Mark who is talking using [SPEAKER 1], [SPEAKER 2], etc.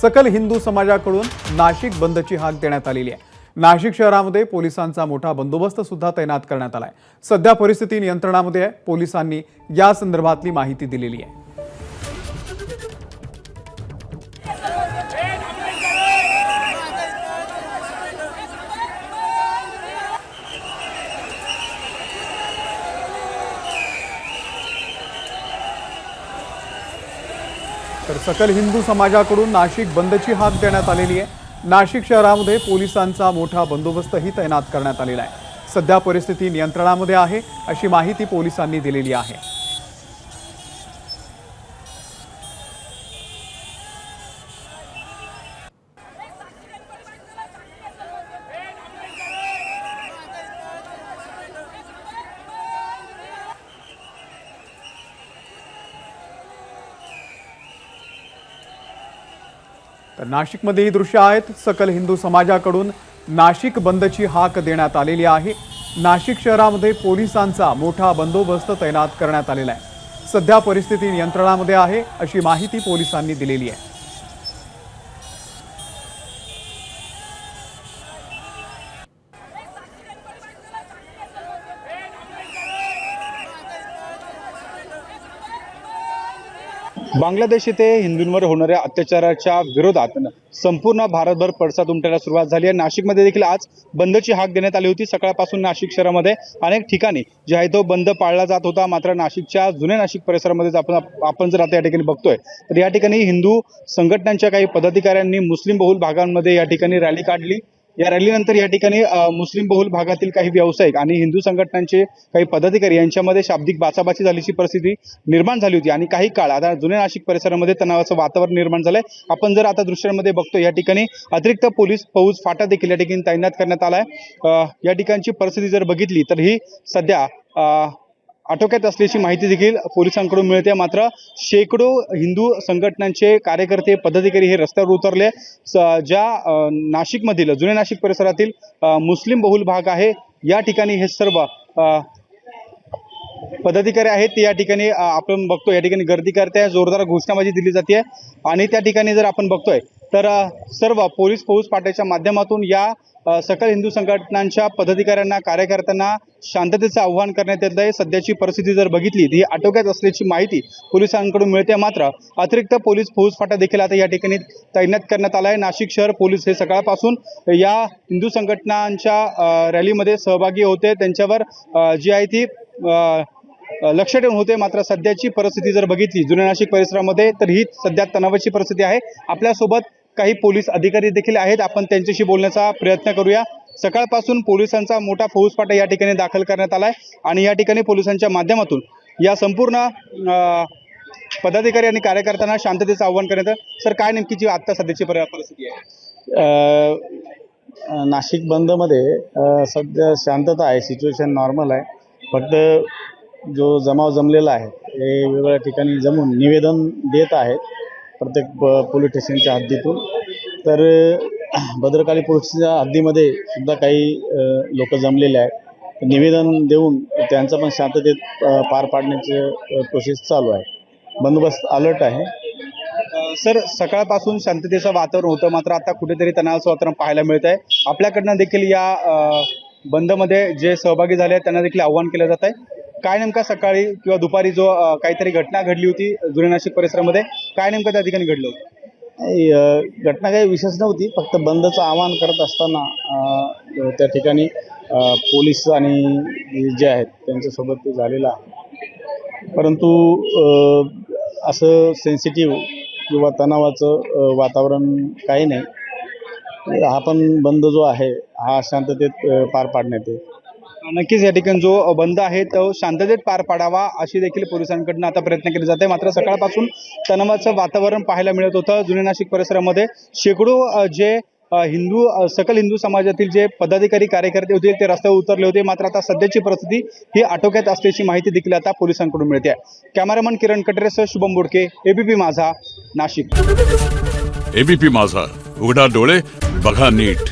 [SPEAKER 1] सकल हिंदू समाजाकडून नाशिक बंदची हाक देण्यात आलेली आहे। नाशिक शहरामध्ये पोलिसांचा मोठा बंदोबस्त सुद्धा तैनात करण्यात आलाय। सध्या परिस्थिती नियंत्रणामध्ये आहे। पोलिसांनी या संदर्भातली माहिती दिलेली आहे। तर सकल हिंदू समाजाकडून नाशिक बंदची हाक देण्यात आलेली आहे। नाशिक शहरामध्ये पोलिसांचा मोठा बंदोबस्तही तैनात करण्यात आलेला आहे। सध्या परिस्थिती नियंत्रणामध्ये आहे अशी माहिती पोलिसांनी दिलेली आहे। तर नाशिकमध्ये ही दृश्य आहेत। सकल हिंदू समाजाकडून नाशिक बंदची हाक देण्यात आलेली आहे। नाशिक शहरामध्ये पोलिसांचा मोठा बंदोबस्त तैनात करण्यात आलेला आहे। सध्या परिस्थिती नियंत्रणामध्ये आहे अशी माहिती पोलिसांनी दिलेली आहे।
[SPEAKER 2] बांगलादेश येथे हिंदूंवर होणाऱ्या अत्याचाराच्या विरोधात संपूर्ण भारतभर पडसाद उमटायला सुरुवात झाली आहे। नाशिकमध्ये देखील आज बंदची हाक देण्यात आली होती। सकाळपासून नाशिक शहरामध्ये अनेक ठिकाणी जे आहे तो बंद पाळला जात होता। मात्र नाशिकच्या जुन्या नाशिक परिसरामध्ये आपण जर आता या ठिकाणी बघतोय तर या ठिकाणी हिंदू संघटनांच्या काही पदाधिकाऱ्यांनी मुस्लिम बहुल भागांमध्ये या ठिकाणी रॅली काढली। या रॅलीनंतर या ठिकाणी मुस्लिम बहुल भागातील काही व्यावसायिक आणि हिंदू संघटनांचे काही पदाधिकारी यांच्यामध्ये शाब्दिक बाचाबाची झाल्याची परिस्थिती निर्माण झाली होती आणि काही काळ आता जुन्या नाशिक परिसरामध्ये तणावाचं वातावरण निर्माण झालंय। आपण जर आता दृश्यांमध्ये बघतो या ठिकाणी अतिरिक्त पोलीस फौज फाटा देखील या ठिकाणी तैनात करण्यात आलाय। या ठिकाणची परिस्थिती जर बघितली तर ही सध्या आटोक्यात असल्याची माहिती देखील पोलिसांकडून मिळते। मात्र शेकडो हिंदू संघटनांचे कार्यकर्ते पदाधिकारी हे रस्त्यावर उतरले। ज्या नाशिकमधील जुन्या नाशिक परिसरातील मुस्लिम बहुल भाग आहे या ठिकाणी हे सर्व पदाधिकारी आहेत ते या ठिकाणी आपण बघतो या ठिकाणी गर्दी करते, जोरदार घोषणाबाजी दिली जाते आणि त्या ठिकाणी जर आपण बघतोय तर सर्व पोलीस फौज फाट्याच्या माध्यमातून या सकल हिंदू संघटनांच्या पदाधिकाऱ्यांना कार्यकर्त्यांना शांततेचं आव्हान करण्यात येत आहे। सध्याची परिस्थिती जर बघितली ही आटोक्यात असल्याची माहिती पोलिसांकडून मिळते। मात्र अतिरिक्त पोलीस फौज फाटा देखील आता या ठिकाणी तैनात करण्यात आला आहे। नाशिक शहर पोलीस हे सकाळपासून या हिंदू संघटनांच्या रॅलीमध्ये सहभागी होते, त्यांच्यावर जी आहे ती लक्ष ठेवून होते। मात्र सध्याची परिस्थिती जर बघितली जुन्या नाशिक परिसरामध्ये तर ही सध्या तणावाची परिस्थिती आहे। आपल्यासोबत काही पोलीस अधिकारी देखील आहेत, आपण त्यांच्याशी बोलण्याचा प्रयत्न करूया। सकाळपासून पोलिसांचा मोठा फौजफाटा या ठिकाणी दाखल करण्यात आलाय आणि या ठिकाणी पोलिसांच्या माध्यमातून या संपूर्ण पदाधिकारी आणि कार्यकर्त्यांना शांततेचं आव्हान करण्यात आलं। सर, काय नेमकी जी आता सध्याची परिस्थिती आहे?
[SPEAKER 3] नाशिक बंदमध्ये सध्या शांतता आहे, सिच्युएशन नॉर्मल आहे। फक्त जो जमाव जमलेला आहे हे वेगवेगळ्या ठिकाणी जमून निवेदन देत आहेत प्रत्येक पोलीस स्टेशनच्या हद्दीतून। तर भद्रकाली पोलीसच्या हद्दीमध्ये सुद्धा काही लोक जमलेले आहेत। निवेदन देऊन त्यांचं पण शांततेत पार पाडण्याचे प्रोसेस चालू आहे। बंदोबस्त अलर्ट आहे।
[SPEAKER 2] सर, सकाळपासून शांततेचं वातावरण होतं, मात्र आता कुठेतरी तणावाचं वातावरण पाहायला मिळत आहे। आपल्याकडनं देखील या बंदमध्ये जे सहभागी झाले आहेत त्यांना देखील आव्हान केलं जात आहे। काय नेमका सकाळी किंवा दुपारी जो काहीतरी घटना घडली होती जुन्या नाशिक परिसरामध्ये, काय नेमकं त्या ठिकाणी घडलं होतं?
[SPEAKER 3] घटना काही विशेष नव्हती, फक्त बंदचं आवाहन करत असताना त्या ठिकाणी पोलीस आणि जे आहेत त्यांच्यासोबत ते झालेलं आहे। परंतु असं सेन्सिटिव्ह किंवा तणावाचं वातावरण काही नाही। हा पण बंद जो आहे हा शांततेत पार पाडण्यात येईल।
[SPEAKER 2] नक्कीच या ठिकाणी जो बंद आहे तो शांततेत पार पाडावा अशी देखील पोलिसांकडून आता प्रयत्न केले जाते। मात्र सकाळपासून तणावाचं वातावरण पाहायला मिळत होतं। जुन्या नाशिक परिसरामध्ये शेकडो जे सकल हिंदू समाजातील जे पदाधिकारी कार्यकर्ते होते ते रस्त्यावर उतरले होते। मात्र आता सध्याची परिस्थिती ही आटोक्यात असल्याची माहिती देखील आता पोलिसांकडून मिळते आहे। कॅमेरामन किरण कटरेसह शुभम बोडके, एबीपी माझा, नाशिक।
[SPEAKER 4] एबीपी माझा, उघडा डोळे बघा नीट।